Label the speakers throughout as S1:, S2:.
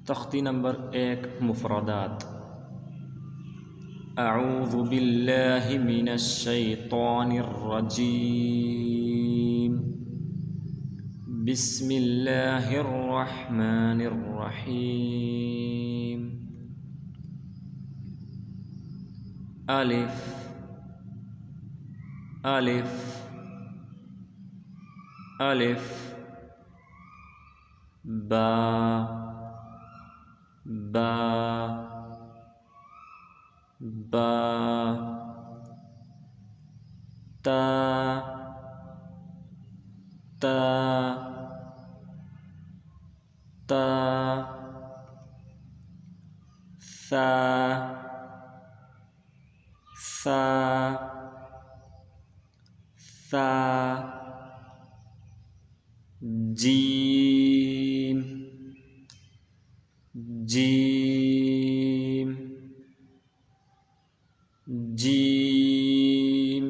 S1: तख्ती नंबर 1 मुफ़रदात। अऊज़ु बिल्लाहि मिनश शैतानिर रजीम। बिस्मिल्लाहिर रहमानिर रहीम। अलिफ अलिफ अलिफ बा बा बा ता ता ता सा सा सा जीम जीम जीम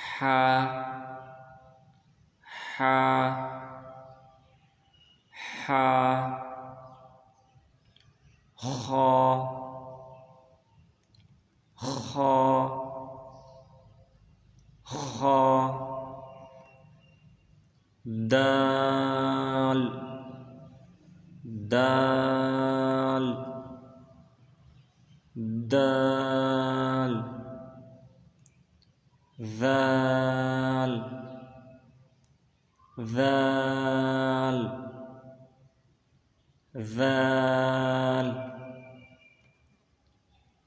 S1: हा हा हा खा खा खा दाल दाल दाल ذال ذال ذال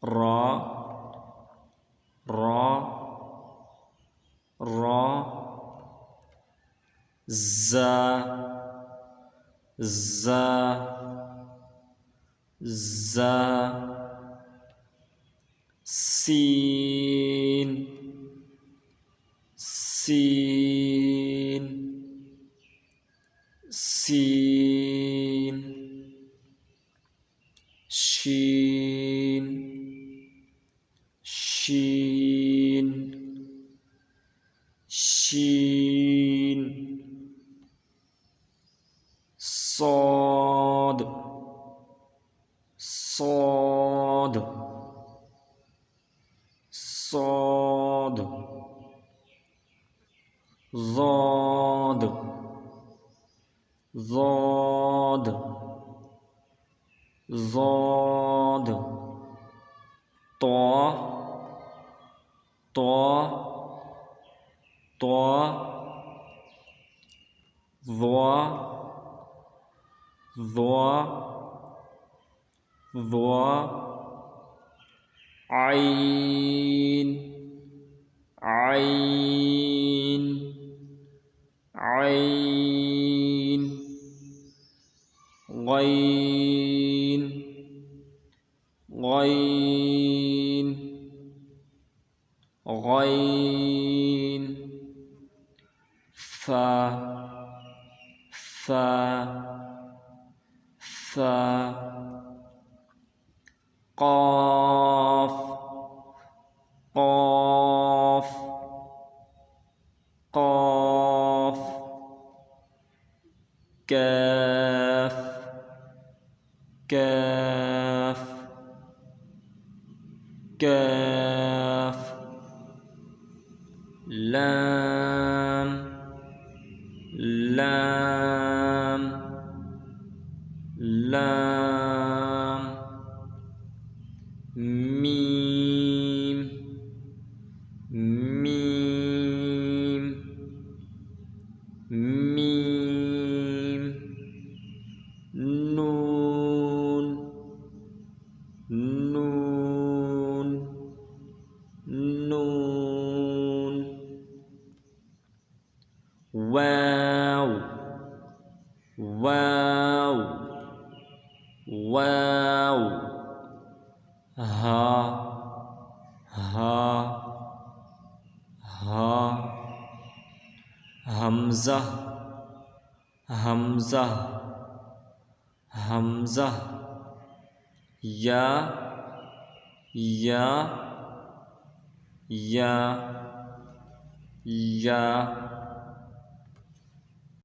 S1: را را را زا زا زا सीन सीन सीन शीन शीन शीन صاد صاد صاد ضاد ضاد ضاد طا طا طا ضا ضا ضا عين عين عين غين غين غين فا فا فا قاف قاف قاف كاف كاف كاف لام لام لام ميم ميم ميم نون نون نون واو واو واو ها ها ها हमज़ा हमज़ा हमज़ा या या या या